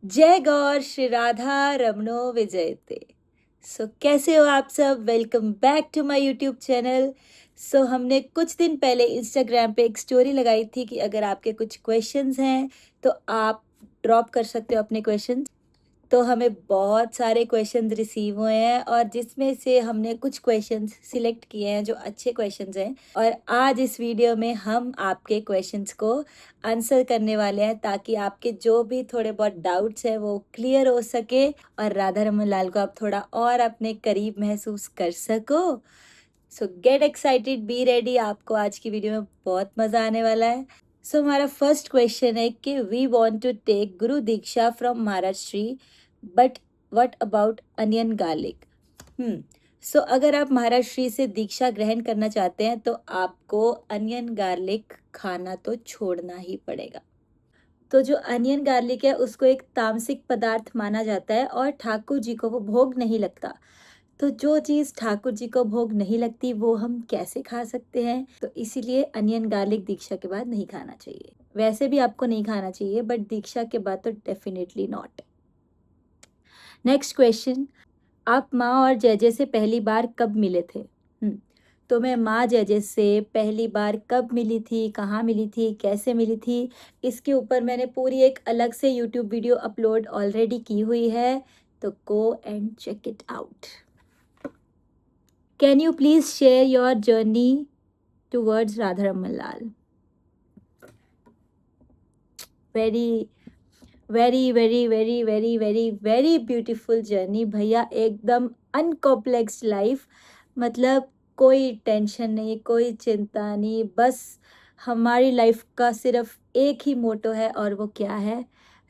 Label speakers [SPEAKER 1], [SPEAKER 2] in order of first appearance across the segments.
[SPEAKER 1] जय गौर श्री राधा रमणो विजयते। कैसे हो आप सब? Welcome back to my YouTube channel. हमने कुछ दिन पहले इंस्टाग्राम पे एक स्टोरी लगाई थी कि अगर आपके कुछ क्वेश्चंस हैं तो आप ड्रॉप कर सकते हो अपने क्वेश्चंस। तो हमें बहुत सारे क्वेश्चंस रिसीव हुए हैं और जिसमें से हमने कुछ क्वेश्चंस सिलेक्ट किए हैं जो अच्छे क्वेश्चंस हैं, और आज इस वीडियो में हम आपके क्वेश्चंस को आंसर करने वाले हैं ताकि आपके जो भी थोड़े बहुत डाउट्स हैं वो क्लियर हो सके और राधा रमन लाल को आप थोड़ा और अपने करीब महसूस कर सको। गेट एक्साइटेड, बी रेडी, आपको आज की वीडियो में बहुत मज़ा आने वाला है। हमारा फर्स्ट क्वेश्चन है कि we want to take guru diksha from Maharajshri, but what about onion garlic? अगर आप महाराष्ट्री से दीक्षा ग्रहण करना चाहते हैं तो आपको अनियन गार्लिक खाना तो छोड़ना ही पड़ेगा। तो जो अनियन गार्लिक है उसको एक तामसिक पदार्थ माना जाता है और ठाकुर जी को वो भोग नहीं लगता। तो जो चीज़ ठाकुर जी को भोग नहीं लगती वो हम कैसे खा सकते हैं? तो इसीलिए अनियन गार्लिक दीक्षा के बाद नहीं खाना चाहिए। वैसे भी आपको नहीं खाना चाहिए बट दीक्षा के बाद तो डेफिनेटली नॉट। नेक्स्ट क्वेश्चन, आप माँ और जैजे से पहली बार कब मिले थे? तो मैं माँ जैजे से पहली बार कब मिली थी, कहाँ मिली थी, कैसे मिली थी, इसके ऊपर मैंने पूरी एक अलग से यूट्यूब वीडियो अपलोड ऑलरेडी की हुई है, तो go and check it out. Can you please share your journey towards Radha Raman Lal? Very very very very very very very beautiful journey भैया, एकदम अनकॉम्प्लेक्स लाइफ। मतलब कोई टेंशन नहीं, कोई चिंता नहीं, बस हमारी लाइफ का सिर्फ एक ही मोटो है और वो क्या है?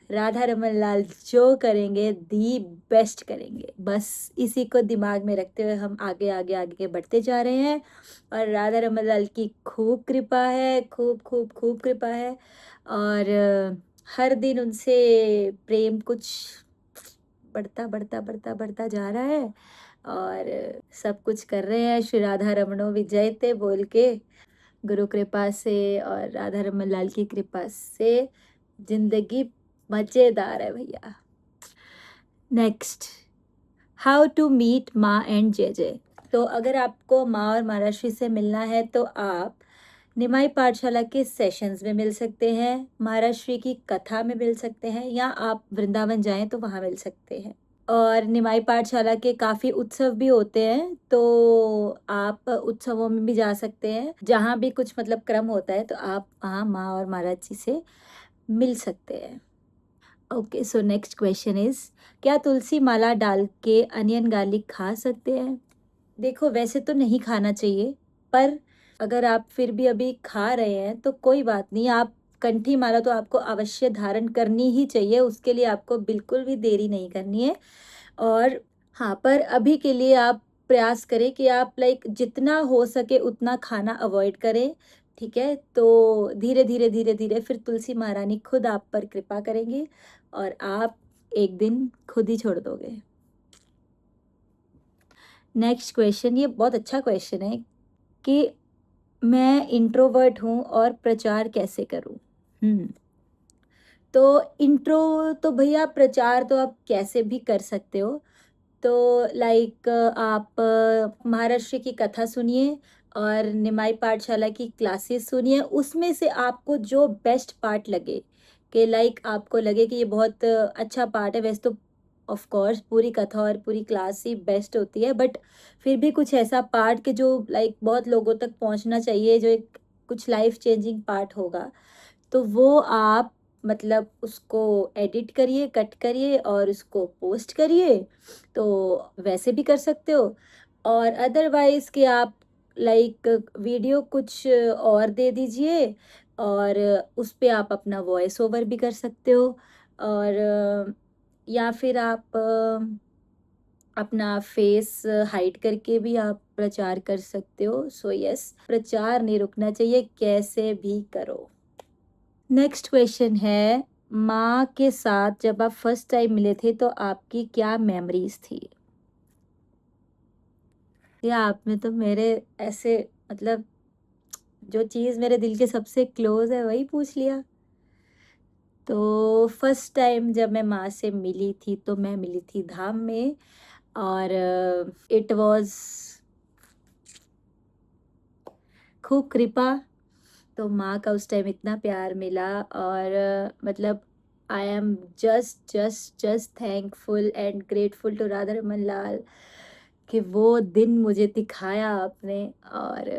[SPEAKER 1] राधा रमन लाल जो करेंगे दी बेस्ट करेंगे। बस इसी को दिमाग में रखते हुए हम आगे आगे आगे बढ़ते जा रहे हैं और राधा रमन लाल की खूब कृपा है, खूब खूब खूब कृपा है। और हर दिन उनसे प्रेम कुछ बढ़ता बढ़ता बढ़ता बढ़ता जा रहा है और सब कुछ कर रहे हैं श्री राधा रमणो विजयते बोल के। गुरु कृपा से और राधा रमन लाल की कृपा से जिंदगी मजेदार है भैया। नेक्स्ट, हाउ टू मीट माँ एंड जे? तो अगर आपको माँ और महाराष्ट्री से मिलना है तो आप निमाई पाठशाला के सेशंस में मिल सकते हैं, महाराष्ट्री की कथा में मिल सकते हैं, या आप वृंदावन जाएं तो वहाँ मिल सकते हैं। और निमाई पाठशाला के काफ़ी उत्सव भी होते हैं तो आप उत्सवों में भी जा सकते हैं, जहाँ भी कुछ मतलब क्रम होता है तो आप वहाँ माँ और महाराज जी से मिल सकते हैं। Okay, so next question is, क्या तुलसी माला डाल के अनियन गार्लिक खा सकते हैं? देखो, वैसे तो नहीं खाना चाहिए, पर अगर आप फिर भी अभी खा रहे हैं तो कोई बात नहीं। आप कंठी माला तो आपको अवश्य धारण करनी ही चाहिए, उसके लिए आपको बिल्कुल भी देरी नहीं करनी है। और हाँ, पर अभी के लिए आप प्रयास करें कि आप लाइक जितना हो सके उतना खाना अवॉइड करें, ठीक है? तो धीरे धीरे धीरे धीरे फिर तुलसी महारानी खुद आप पर कृपा करेंगी और आप एक दिन खुद ही छोड़ दोगे। नेक्स्ट क्वेश्चन, ये बहुत अच्छा क्वेश्चन है कि मैं इंट्रोवर्ट हूँ और प्रचार कैसे करूँ? तो इंट्रो तो भैया प्रचार तो आप कैसे भी कर सकते हो। तो लाइक आप महाराष्ट्र की कथा सुनिए और निमाई पाठशाला की क्लासेस सुनिए, उसमें से आपको जो बेस्ट पार्ट लगे, कि लाइक आपको लगे कि ये बहुत अच्छा पार्ट है। वैसे तो ऑफ कोर्स पूरी कथा और पूरी क्लास ही बेस्ट होती है, बट फिर भी कुछ ऐसा पार्ट के जो लाइक बहुत लोगों तक पहुंचना चाहिए, जो एक कुछ लाइफ चेंजिंग पार्ट होगा, तो वो आप मतलब उसको एडिट करिए, कट करिए और उसको पोस्ट करिए। तो वैसे भी कर सकते हो, और अदरवाइज़ कि आप लाइक वीडियो कुछ और दे दीजिए और उस पे आप अपना वॉइस ओवर भी कर सकते हो। और या फिर आप अपना फेस हाइड करके भी आप प्रचार कर सकते हो। सो यस, प्रचार नहीं रुकना चाहिए, कैसे भी करो। नेक्स्ट क्वेश्चन है, माँ के साथ जब आप फर्स्ट टाइम मिले थे तो आपकी क्या मेमोरीज थी? या आपने तो मेरे ऐसे मतलब जो चीज़ मेरे दिल के सबसे क्लोज है वही पूछ लिया। तो फर्स्ट टाइम जब मैं माँ से मिली थी तो मैं मिली थी धाम में, और इट वाज खूब कृपा। तो माँ का उस टाइम इतना प्यार मिला, और मतलब I am just just just thankful and grateful to Radha Raman Lal कि वो दिन मुझे दिखाया आपने। और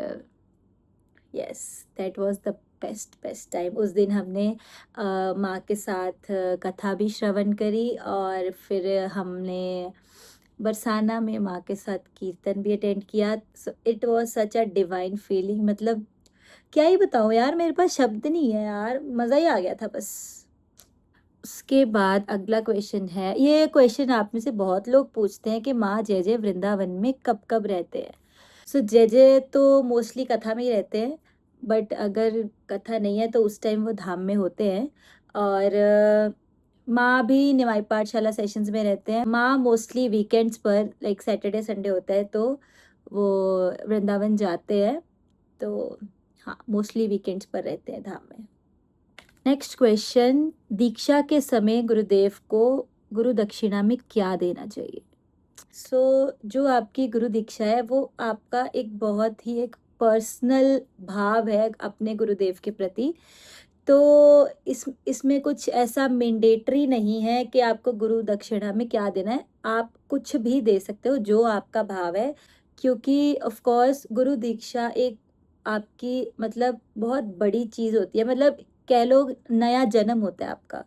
[SPEAKER 1] yes, that was the best best time. उस दिन हमने माँ के साथ कथा भी श्रवण करी, और फिर हमने बरसाना में माँ के साथ कीर्तन भी अटेंड किया। So it was such a divine feeling, मतलब क्या ही बताऊँ यार, मेरे पास शब्द नहीं है यार, मज़ा ही आ गया था बस। उसके बाद अगला क्वेश्चन है, ये क्वेश्चन आप में से बहुत लोग पूछते हैं कि माँ जय जय वृंदावन में कब कब रहते हैं। सो जय जय तो मोस्टली कथा में ही रहते हैं, बट अगर कथा नहीं है तो उस टाइम वो धाम में होते हैं। और माँ भी निमाई पाठशाला सेशंस में रहते हैं। माँ मोस्टली वीकेंड्स पर, लाइक सैटरडे संडे होता है तो वो वृंदावन जाते हैं। तो हाँ, मोस्टली वीकेंड्स पर रहते हैं धाम में। नेक्स्ट क्वेश्चन, दीक्षा के समय गुरुदेव को गुरु दक्षिणा में क्या देना चाहिए? जो आपकी गुरु दीक्षा है वो आपका एक बहुत ही एक पर्सनल भाव है अपने गुरुदेव के प्रति। तो इसमें कुछ ऐसा मैंडेटरी नहीं है कि आपको गुरु दक्षिणा में क्या देना है, आप कुछ भी दे सकते हो जो आपका भाव है। क्योंकि ऑफ कोर्स गुरु दीक्षा एक आपकी मतलब बहुत बड़ी चीज़ होती है, मतलब कह लो नया जन्म होता है आपका।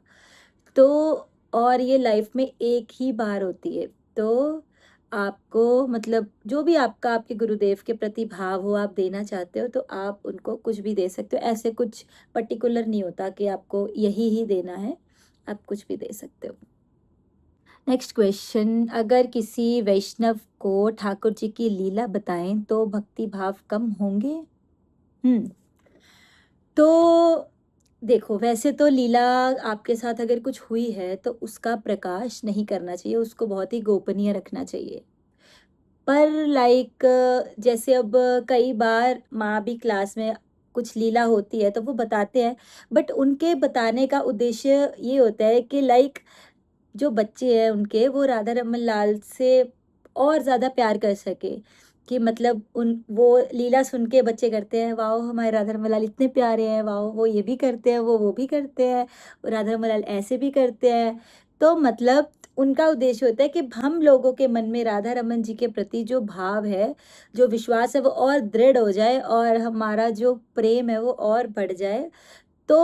[SPEAKER 1] तो और ये लाइफ में एक ही बार होती है। तो आपको मतलब जो भी आपका आपके गुरुदेव के प्रति भाव हो, आप देना चाहते हो तो आप उनको कुछ भी दे सकते हो। ऐसे कुछ पर्टिकुलर नहीं होता कि आपको यही ही देना है, आप कुछ भी दे सकते हो। नेक्स्ट क्वेश्चन, अगर किसी वैष्णव को ठाकुर जी की लीला बताएं तो भक्ति भाव कम होंगे? हम्म तो देखो, वैसे तो लीला आपके साथ अगर कुछ हुई है तो उसका प्रकाश नहीं करना चाहिए, उसको बहुत ही गोपनीय रखना चाहिए। पर लाइक जैसे अब कई बार माँ भी क्लास में कुछ लीला होती है तो वो बताते हैं, बट उनके बताने का उद्देश्य ये होता है कि लाइक जो बच्चे हैं उनके वो राधा रमन लाल से और ज़्यादा प्यार कर सके। कि मतलब उन वो लीला सुन के बच्चे करते हैं, वाओ हमारे राधा रमन लाल इतने प्यारे हैं, वाओ वो ये भी करते हैं, वो भी करते हैं, राधा रमन लाल ऐसे भी करते हैं। तो मतलब उनका उद्देश्य होता है कि हम लोगों के मन में राधा रमन जी के प्रति जो भाव है, जो विश्वास है वो और दृढ़ हो जाए, और हमारा जो प्रेम है वो और बढ़ जाए। तो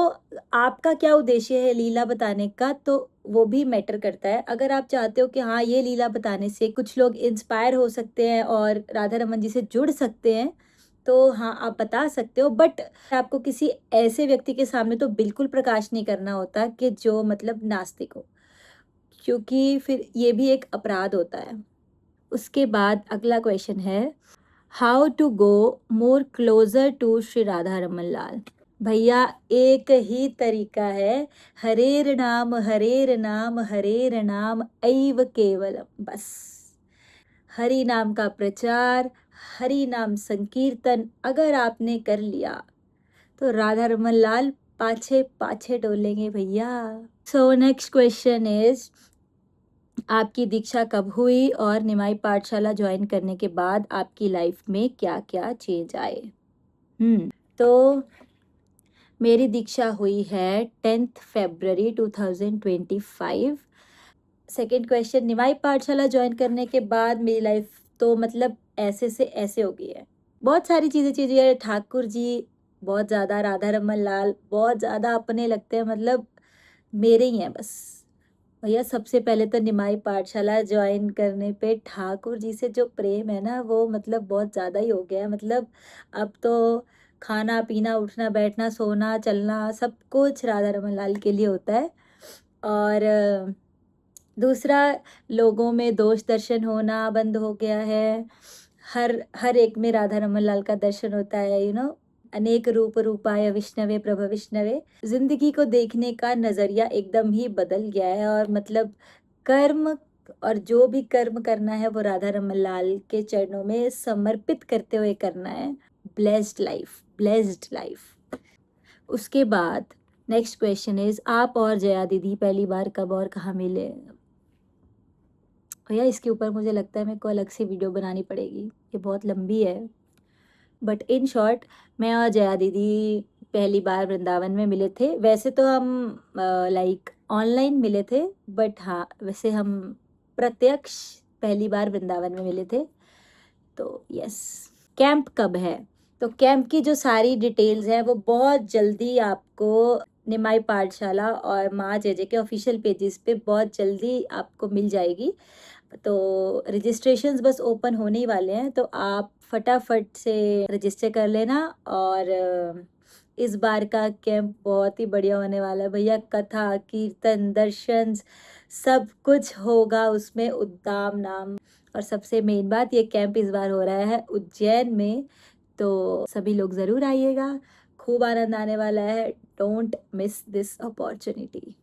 [SPEAKER 1] आपका क्या उद्देश्य है लीला बताने का, तो वो भी मैटर करता है। अगर आप चाहते हो कि हाँ ये लीला बताने से कुछ लोग इंस्पायर हो सकते हैं और राधा रमन जी से जुड़ सकते हैं, तो हाँ आप बता सकते हो। बट आपको किसी ऐसे व्यक्ति के सामने तो बिल्कुल प्रकाश नहीं करना होता कि जो मतलब नास्तिक हो, क्योंकि फिर ये भी एक अपराध होता है। उसके बाद अगला क्वेश्चन है, how to go more closer to Shri Radha Raman Lal? भैया एक ही तरीका है, हरेर नाम हरेर नाम ऐव केवलम, बस हरि नाम का प्रचार, हरि नाम संकीर्तन अगर आपने कर लिया तो राधा रमन लाल पाछे पाछे डोलेंगे भैया। सो नेक्स्ट क्वेश्चन इज, आपकी दीक्षा कब हुई और निमाई पाठशाला ज्वाइन करने के बाद आपकी लाइफ में क्या क्या चेंज आए? तो मेरी दीक्षा हुई है 10th फरवरी 2025। सेकंड क्वेश्चन, निमाई पाठशाला ज्वाइन करने के बाद मेरी लाइफ तो मतलब ऐसे से ऐसे हो गई है, बहुत सारी चीज़ें चीज़ें है। ठाकुर जी बहुत ज़्यादा, राधा रमन लाल बहुत ज़्यादा अपने लगते हैं, मतलब मेरे ही हैं बस। भैया सबसे पहले तो निमाई पाठशाला ज्वाइन करने पे ठाकुर जी से जो प्रेम है ना वो मतलब बहुत ज़्यादा ही हो गया है। मतलब अब तो खाना पीना उठना बैठना सोना चलना सब कुछ राधा रमन लाल के लिए होता है। और दूसरा, लोगों में दोष दर्शन होना बंद हो गया है। हर हर एक में राधा रमन लाल का दर्शन होता है, अनेक रूप रूपाय विष्णवे प्रभ विष्णवे। जिंदगी को देखने का नजरिया एकदम ही बदल गया है, और मतलब कर्म, और जो भी कर्म करना है वो राधा रमन लाल के चरणों में समर्पित करते हुए करना है। Blessed life, blessed life. उसके बाद नेक्स्ट क्वेश्चन इज, आप और जया दीदी पहली बार कब और कहाँ मिले? भैया इसके ऊपर मुझे लगता है मेरे को अलग से वीडियो बनानी पड़ेगी, ये बहुत लंबी है। बट इन शॉर्ट, मैं और जया दीदी पहली बार वृंदावन में मिले थे। वैसे तो हम लाइक ऑनलाइन मिले थे, बट हाँ वैसे हम प्रत्यक्ष पहली बार वृंदावन में मिले थे। तो यस। कैंप कब है? तो कैंप की जो सारी डिटेल्स हैं वो बहुत जल्दी आपको निमाई पाठशाला और माँ जे के ऑफिशियल पेजेस पे बहुत जल्दी आपको मिल जाएगी। तो रजिस्ट्रेशंस बस ओपन होने ही वाले हैं, तो आप फटाफट से रजिस्टर कर लेना। और इस बार का कैंप बहुत ही बढ़िया होने वाला है भैया। कथा, कीर्तन, दर्शन सब कुछ होगा उसमें, उद्दाम नाम। और सबसे मेन बात, ये कैंप इस बार हो रहा है उज्जैन में, तो सभी लोग ज़रूर आइएगा, खूब आनंद आने वाला है। Don't miss this opportunity.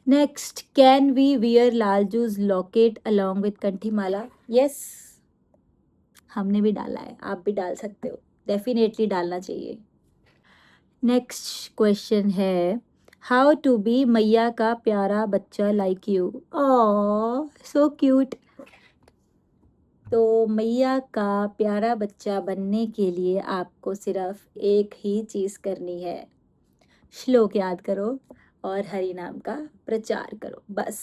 [SPEAKER 1] Next, can we wear Lalju's locket along with kanthi mala? Yes, हमने भी डाला है, आप भी डाल सकते हो, डेफिनेटली डालना चाहिए। नेक्स्ट क्वेश्चन है, हाउ टू बी मैया का प्यारा बच्चा like you? Oh so cute. तो मैया का प्यारा बच्चा बनने के लिए आपको सिर्फ एक ही चीज़ करनी है, श्लोक याद करो और हरि नाम का प्रचार करो, बस।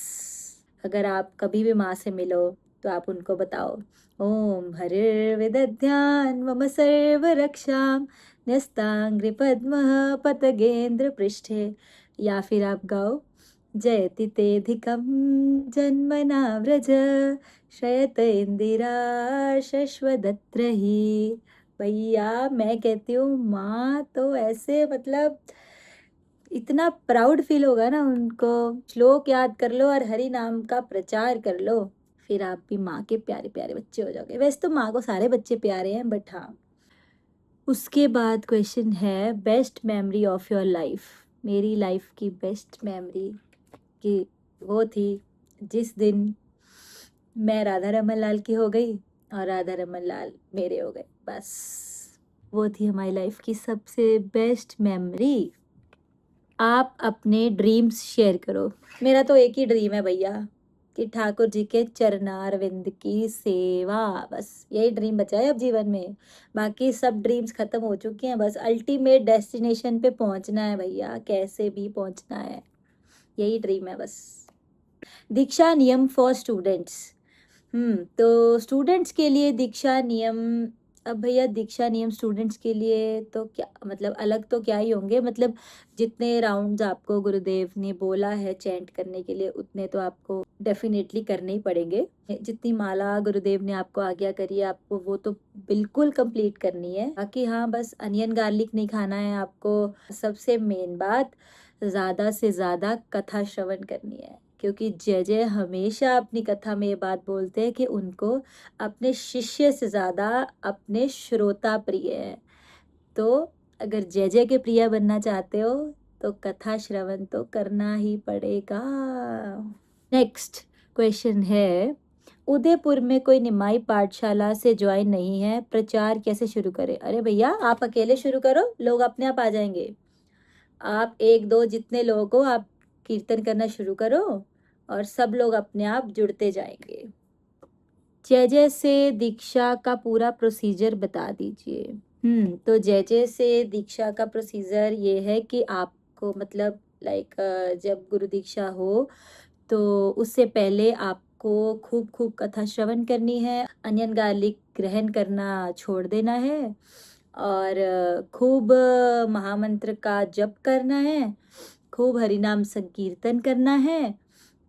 [SPEAKER 1] अगर आप कभी भी माँ से मिलो तो आप उनको बताओ, ओम हरिर्विदध्यान मम सर्व रक्षाम न्यस्तांग्रि पद्म पतगेंद्र पृष्ठे। या फिर आप गाओ, जयति तेधिकं जन्मना व्रज शयत इंदिरा शश्वदत्र ही। भैया मैं कहती हूँ माँ तो ऐसे मतलब इतना प्राउड फील होगा ना उनको। श्लोक याद कर लो और हरि नाम का प्रचार कर लो, फिर आप भी माँ के प्यारे प्यारे बच्चे हो जाओगे। वैसे तो माँ को सारे बच्चे प्यारे हैं, बट हाँ। उसके बाद क्वेश्चन है, best memory of your life? मेरी लाइफ की बेस्ट मेमोरी की वो थी जिस दिन मैं राधा रमन लाल की हो गई और राधा रमन लाल मेरे हो गए, बस। वो थी हमारी लाइफ की सबसे बेस्ट मेमोरी। आप अपने ड्रीम्स शेयर करो। मेरा तो एक ही ड्रीम है भैया, कि ठाकुर जी के चरणारविंद की सेवा, बस यही ड्रीम बचा है अब जीवन में। बाकी सब ड्रीम्स खत्म हो चुके हैं, बस अल्टीमेट डेस्टिनेशन पे पहुंचना है भैया, कैसे भी पहुंचना है, यही ड्रीम है बस। दीक्षा नियम फॉर स्टूडेंट्स। तो स्टूडेंट्स के लिए दीक्षा नियम, अब भैया दीक्षा नियम स्टूडेंट्स के लिए तो क्या मतलब, अलग तो क्या ही होंगे, मतलब जितने राउंड्स आपको गुरुदेव ने बोला है चैंट करने के लिए उतने तो आपको डेफिनेटली करने ही पड़ेंगे। जितनी माला गुरुदेव ने आपको आज्ञा करी है आपको वो तो बिल्कुल कंप्लीट करनी है। बाकी हाँ, बस अनियन गार्लिक नहीं खाना है आपको। सबसे मेन बात, ज़्यादा से ज़्यादा कथा श्रवण करनी है, क्योंकि जय जय हमेशा अपनी कथा में ये बात बोलते हैं कि उनको अपने शिष्य से ज़्यादा अपने श्रोता प्रिय है। तो अगर जय जय के प्रिय बनना चाहते हो तो कथा श्रवण तो करना ही पड़ेगा। नेक्स्ट क्वेश्चन है, उदयपुर में कोई निमाई पाठशाला से ज्वाइन नहीं है, प्रचार कैसे शुरू करें? अरे भैया आप अकेले शुरू करो, लोग अपने आप आ जाएंगे। आप एक दो जितने लोग हो आप कीर्तन करना शुरू करो और सब लोग अपने आप जुड़ते जाएंगे। जय जय से दीक्षा का पूरा प्रोसीजर बता दीजिए। तो जय जय से दीक्षा का प्रोसीजर ये है कि आपको मतलब लाइक जब गुरु दीक्षा हो तो उससे पहले आपको खूब खूब कथा श्रवण करनी है, अनियन गार्लिक ग्रहण करना छोड़ देना है और खूब महामंत्र का जप करना है, खूब हरिनाम संकीर्तन करना है।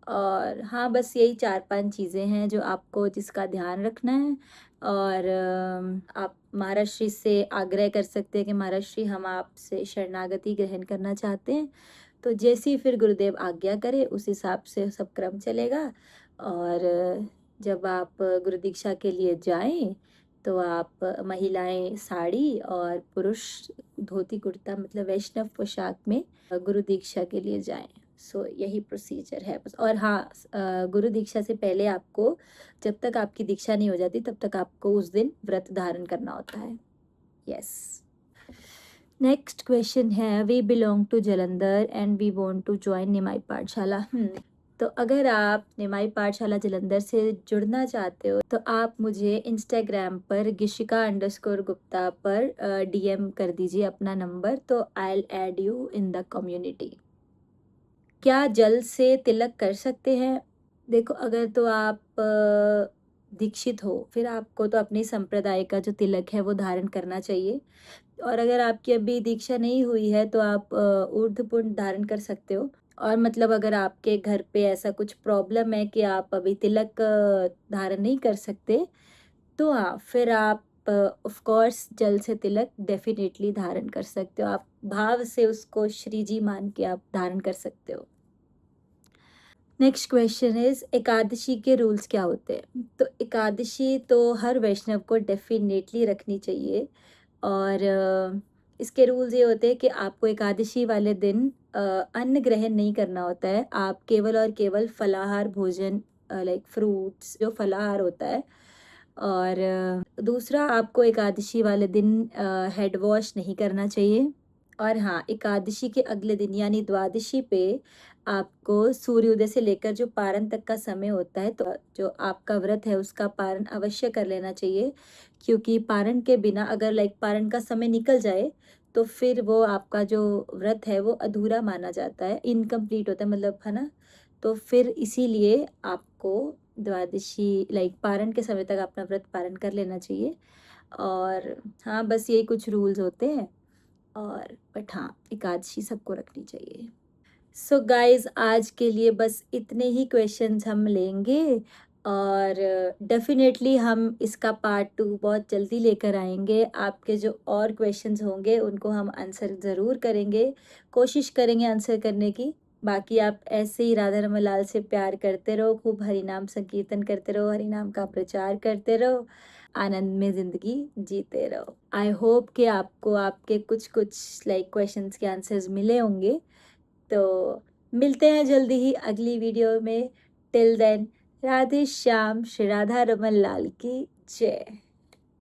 [SPEAKER 1] और हाँ, बस यही 4-5 चीज़ें हैं जो आपको जिसका ध्यान रखना है। और आप महाराज श्री से आग्रह कर सकते हैं कि महाराज श्री हम आपसे शरणागति ग्रहण करना चाहते हैं। तो जैसी फिर गुरुदेव आज्ञा करे उस हिसाब से सब क्रम चलेगा। और जब आप गुरु दीक्षा के लिए जाएं तो आप महिलाएं साड़ी और पुरुष धोती कुर्ता मतलब वैष्णव पोशाक में गुरु दीक्षा के लिए जाएं। सो यही प्रोसीजर है बस। और हाँ, गुरु दीक्षा से पहले आपको, जब तक आपकी दीक्षा नहीं हो जाती तब तक आपको उस दिन व्रत धारण करना होता है। यस। नेक्स्ट क्वेश्चन है, we belong to Jalandhar and we want to join Nimai Pathshala. तो अगर आप निमाई पाठशाला जलंधर से जुड़ना चाहते हो तो आप मुझे इंस्टाग्राम पर गिशिका_गुप्ता पर डीएम कर दीजिए अपना नंबर, तो I will add you in the community. क्या जल से तिलक कर सकते हैं? देखो, अगर तो आप दीक्षित हो फिर आपको तो अपने संप्रदाय का जो तिलक है वो धारण करना चाहिए। और अगर आपकी अभी दीक्षा नहीं हुई है तो आप ऊर्ध्वपुंड धारण कर सकते हो। और मतलब अगर आपके घर पे ऐसा कुछ प्रॉब्लम है कि आप अभी तिलक धारण नहीं कर सकते, तो हाँ, फिर आप ऑफ कोर्स जल से तिलक डेफिनेटली धारण कर सकते हो। आप भाव से उसको श्री जी मान के आप धारण कर सकते हो। नेक्स्ट क्वेश्चन इज, एकादशी के रूल्स क्या होते हैं? तो एकादशी तो हर वैष्णव को डेफिनेटली रखनी चाहिए। और इसके रूल्स ये होते हैं कि आपको एकादशी वाले दिन अन्न ग्रहण नहीं करना होता है। आप केवल और केवल फलाहार भोजन, लाइक फ्रूट्स, जो फलाहार होता है। और दूसरा, आपको एकादशी वाले दिन हेड वॉश नहीं करना चाहिए। और हाँ, एकादशी के अगले दिन यानी द्वादशी पे आपको सूर्योदय से लेकर जो पारण तक का समय होता है, तो जो आपका व्रत है उसका पारण अवश्य कर लेना चाहिए। क्योंकि पारण के बिना अगर लाइक पारण का समय निकल जाए तो फिर वो आपका जो व्रत है वो अधूरा माना जाता है, इनकम्प्लीट होता है, मतलब है ना। तो फिर इसीलिए आपको द्वादशी लाइक पारण के समय तक अपना व्रत पारण कर लेना चाहिए। और हाँ, बस यही कुछ रूल्स होते हैं। और बट हाँ, एकादशी सबको रखनी चाहिए। सो गाइस, आज के लिए बस इतने ही क्वेश्चंस हम लेंगे। और डेफिनेटली हम इसका पार्ट 2 बहुत जल्दी लेकर आएंगे। आपके जो और क्वेश्चंस होंगे उनको हम आंसर ज़रूर करेंगे, कोशिश करेंगे आंसर करने की। बाकी आप ऐसे ही राधा रमन लाल से प्यार करते रहो, खूब हरि नाम संकीर्तन करते रहो, हरि नाम का प्रचार करते रहो, आनंद में ज़िंदगी जीते रहो। आई होप कि आपको आपके कुछ कुछ लाइक क्वेश्चंस के आंसर्स मिले होंगे। तो मिलते हैं जल्दी ही अगली वीडियो में। टिल देन, राधे श्याम, श्री राधा रमन लाल की जय।